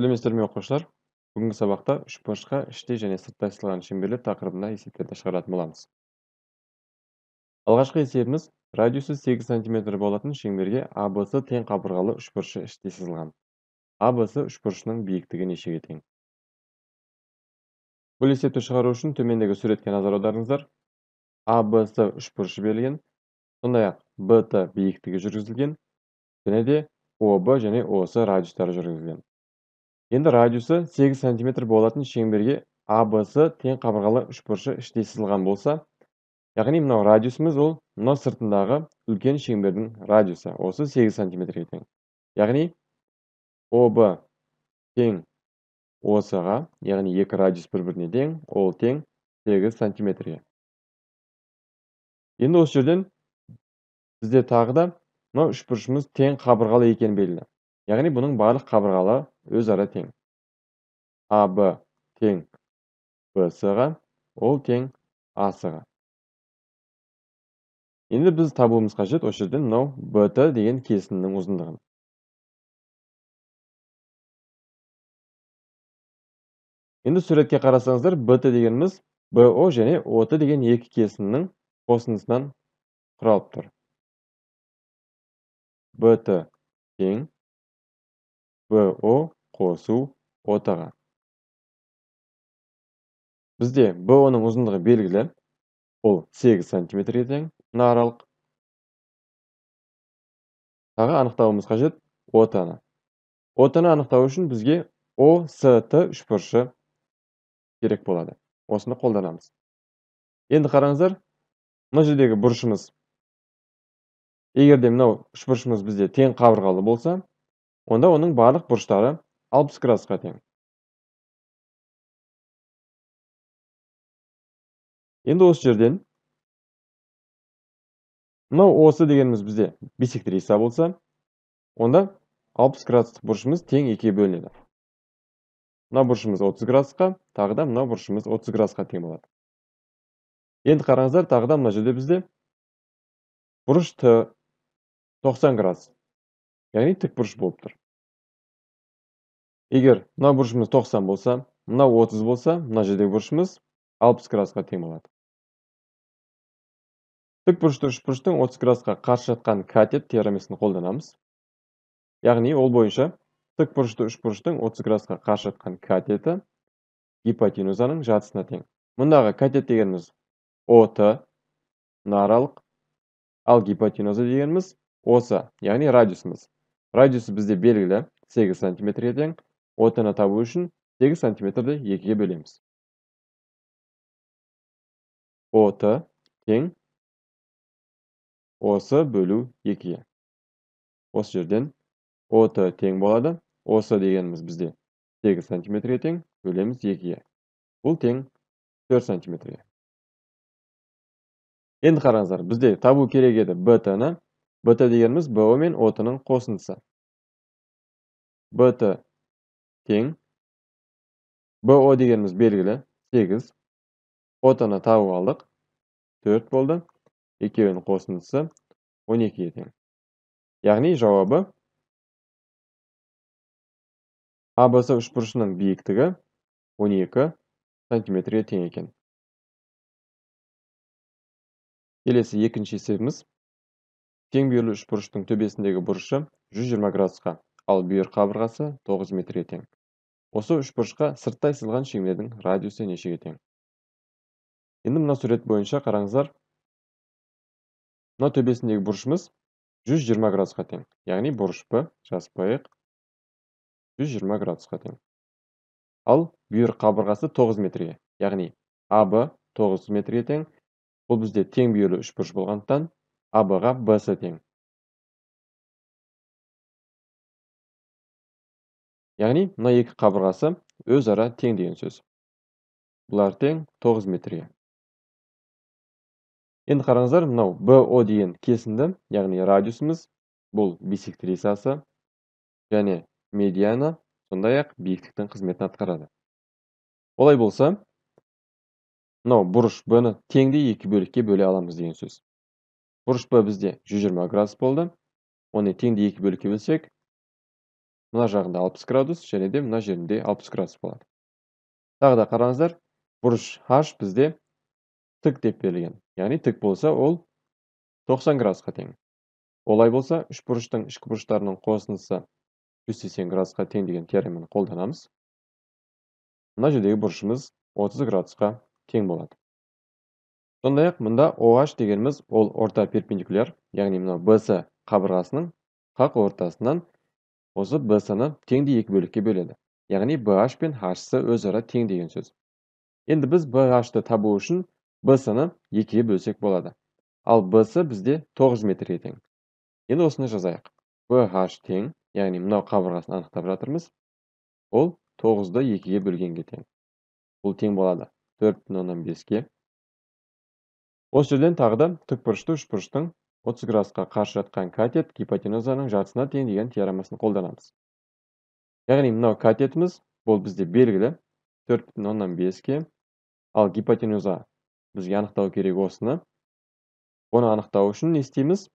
Сәлеметсіздер ме оқушылар? Бүгінгі сабақта үшбұрышқа іште және сырттай сызылған шеңберлер тақырыбында есептерді шығаратын боламыз. Алғашқы есебіміз радиусы 8 см болатын шеңберге АБС тең қабырғалы үшбұрышы іште сызылған. АБС үшбұрышының биіктігі нешеге тең? Бұл есепті шығару үшін төмендегі суретке назар аударыңыздар. АБС үшбұрышы берілген, сондай-ақ БТ биіктігі жүргізілген, және де ОБ және ОС радиустары жүргізілген. Енді радиусы 8 см болатын шеңберге АБС тең қабырғалы үшбұрышы іште сызылған болса, яғни мынау радиусымыз ол мынау сыртындағы үлкен шеңбердің радиусы, осы 8 см-ге тең. Яғни ОБ тең ОС-ға, яғни екі радиус бір-біріне тең, ол тең 8 см-ге. Енді осы жерден бізде тағы да мынау үшбұрышымыз тең қабырғалы екені белгілі. Яғни бұның барлық қабырғалы өзара тең. АБ тең БС-ға, ол тең АС-ға. Енді біз табуымыз қажет осы жерден мынау БТ деген кесіннің ұзындығын. Енді суретке қарасаңыздар, БТ дегеніміз БО және ОТ деген екі кесіннің қосындысынан құралып тұр. БТ тең БО қосу ОТ-ға. Бізде БО-ның ұзындығы белгілі, ол 8 см-ге тең, мына аралық. Тағы анықтауымыз қажет ОТ-ны. ОТ-ны анықтау үшін бізге ОСТ үшбұрышы керек болады. Осыны қолданамыз. Енді қараңыздар, мына жердегі бұрышымыз, егер де мынау үшбұрышымыз бізде тең қабырғалы болса, онда оның барлық бұрыштары 60 градусқа тең. Енді осы жерден мынау осы дегеніміз бізде бисектриса болса, онда 60 градустық бұрышымыз тең екіге бөлінеді. Мына бұрышымыз 30 градусқа, тағы да мына бұрышымыз 30 градусқа тең болады. Енді қараңыздар, тағы да мына жерде бізде бұрыш Т 90 градус, яғни тік бұрыш болып тұр. Егер мына бұрышымыз 90 болса, мына 30 болса, мына жердегі бұрышымыз 60 градусқа тең болады. Тік бұрышты үшбұрыштың 30 градусқа қарсы жатқан катет теоремасын қолданамыз. Яғни ол бойынша тік бұрышты үшбұрыштың 30 градусқа қарсы жатқан катеті гипотенузаның жартысына тең. Мұндағы катет дегеніміз ОТ, мына аралық, ал гипотенуза дегеніміз осы, яғни радиусымыз. Радиусы бізде белгілі 8 см-ге тең. ОТ-ны табу үшін 8 см-ді екіге бөлеміз. ОТ тең осы бөлу 2-ге. Осы жерден ОТ тең болады. Осы дегеніміз бізде 8 см-ге тең, бөлеміз 2-ге. Бұл тең 4 см-ге. Енді қараңыздар, бізде табу керек еді БТ-ны. БТ дегеніміз БО мен ОТ-ның қосындысы. БТ тең. БО дегеніміз белгілі 8. ОТ-ны табып алдық. 4 болды. Екеуінің қосындысы 12-ге тең. Яғни жауабы АБС үшбұрышының биіктігі 12 см-ге тең екен. Келесі екінші есебіміз. Тең бүйірлі үшбұрыштың төбесіндегі бұрышы 120 градусқа, ал бүйір қабырғасы 9 метрге тең. Осы үшбұрышқа сырттай сызылған шеңбердің радиусы нешеге тең? Енді мына сурет бойынша қараңыздар. Мына төбесіндегі бұрышымыз 120 градусқа тең. Яғни бұрыш Б жазып 120 градусқа тең. Ал бүйір қабырғасы 9 метрге. Яғни АБ 9 метрге тең. Бұл бізде тең бүйірлі үшбұрыш болғандықтан АБ-ға БС тең. Яғни мына екі қабырғасы өзара тең деген сөз. Бұлар тең 9 метрге. Енді қараңыздар, мынау БО деген кесінді, яғни радиусымыз, бұл бисектрисасы және медиана, сондай-ақ биіктіктің қызметін атқарады. Олай болса, мынау бұрыш Б-ны теңдей екі бөлікке бөле аламыз деген сөз. Бұрыш Б бізде 120 градус болды. Оны теңдей екі бөлікке бөлсек, мына жағында 60 градус және де мына жерінде 60 градус болады. Тағы да қараңыздар, бұрыш H бізде тік деп берілген. Яғни тік болса, ол 90 градусқа тең. Олай болса, үш бұрыштың ішкі бұрыштарының қосындысы 180 градусқа тең деген теореманы қолданамыз. Мына жердегі бұрышымыз 30 градусқа тең болады. Сондай-ақ мұнда OH дегеніміз ол орта перпендикуляр, яғни мына BC қабырғасының қақ ортасынан осы BC-ны теңдей екі бөлікке бөледі. Яғни BH пен HC өзара тең деген сөз. Енді біз BH-ты табу үшін BC-ны екіге бөлсек болады. Ал BC бізде 9 метрге тең. Енді осыны жазайық. BH тең, яғни мынау қабырғасын анықтап жатырмыз. Ол 9-ды екіге бөлгенге тең. Бұл тең болады 4,5-ке. Осы жерден тағы да тікбұрышты үшбұрыштың 30 градусқа қарсы жатқан катет гипотенузаның жартысына тең деген теоремасын қолданамыз. Яғни мынау катетіміз бұл бізде белгілі 4,5-ке, ал гипотенуза бізге анықтау керек осыны. Оны анықтау үшін не істейміз?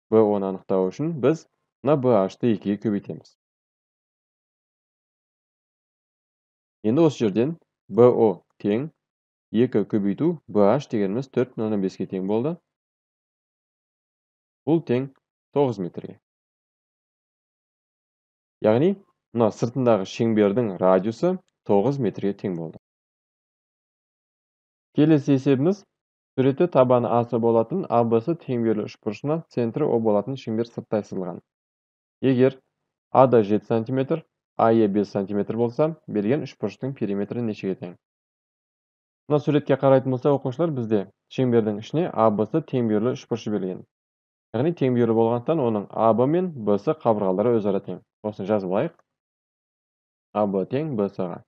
BO-ны анықтау үшін біз мына BH-ты 2-ге көбейтеміз. Енді осы жерден BO тең 2 көбейту BH дегеніміз 4,5-ке тең болды. Бұл тең 9 метрге. Яғни, мына сыртындағы шеңбердің радиусы 9 метрге тең болды. Келесі есебіміз, суретте табаны асы болатын ABC теңберлі үшбұрышына центрі O болатын шеңбер сырттай сызылған. Егер AD 7 см, AE 5 см болса, берген үшбұрыштың периметрі нешеге тең? Мына суретке қарайтын болса, оқушылар бізде шеңбердің ішіне ABC теңберлі үшбұрышы берілген. Яғни теңберлі болғандықтан оның AB мен BC қабырғалары өзара тең. Осыны жазып алайық. AB тең BC-ға.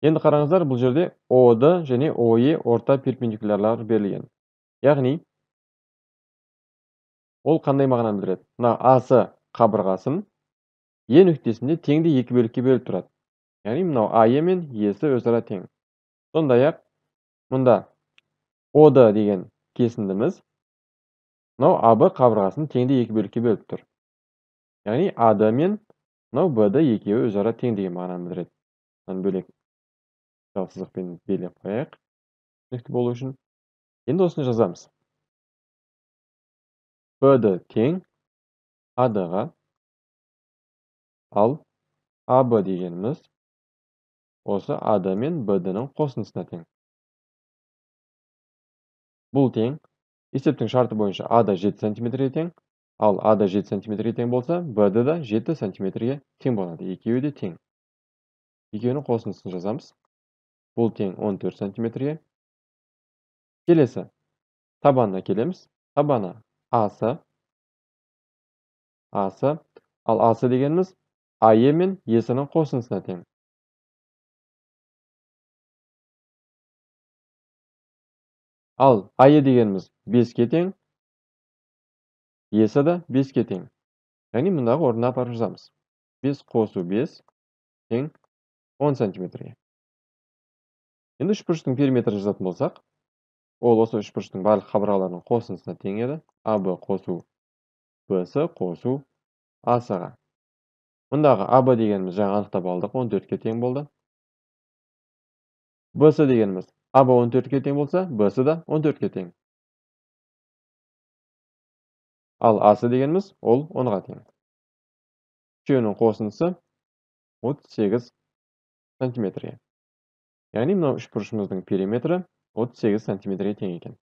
Енді қараңыздар, бұл жерде OD және OE орта перпендикулярлар берілген. Яғни ол қандай мағынаны білдіреді? Мына AC қабырғасын E нүктесінде теңдей екі бөлікке бөліп тұрады. Яғни мынау AE мен E-сі өзара тең. Сондай-ақ мұнда OD деген кесіндіміз мынау AB қабырғасын теңдей екі бөлікке бөліп тұр. Яғни AD мен мынау BD екеуі өзара тең деген мағынаны білдіреді. Оны бөлек сызықпен белгілеп қояйық. Түсінікті болу үшін. Енді осыны жазамыз. BD тең AD-ға, ал AB дегеніміз осы AD мен BD-ның қосындысына тең. Бұл тең, есептің шарты бойынша AD 7 см-ге тең, ал AD 7 см-ге тең болса, BD да 7 см-ге тең болады. Екеуі де тең. Екеуінің қосындысын жазамыз. Бұл тең 14 см-ге. Келесі, табанына келеміз. Табаны AC, ал AC дегеніміз AE мен EC-ның қосындысына тең. Ал AE дегеніміз 5-ке тең, EC да 5-ке тең. Яғни мұндағы орнына апарып жазамыз. 5 қосу 5 тең 10 см-ге. Енді үшбұрыштың периметрі жазатын болсақ, ол осы үшбұрыштың барлық қабырғаларының қосындысына тең еді. AB қосу BC қосу AC-ға. Мұндағы AB дегеніміз жаңа анықтап алдық, 14-ке тең болды. BC дегеніміз AB 14-ке тең болса, BC да 14-ке тең. Ал AC дегеніміз ол 10-ға тең. Үшеуінің қосындысы 38 см-ге. Яғни мынау үшбұрышымыздың периметрі 38 см-ге тең екен.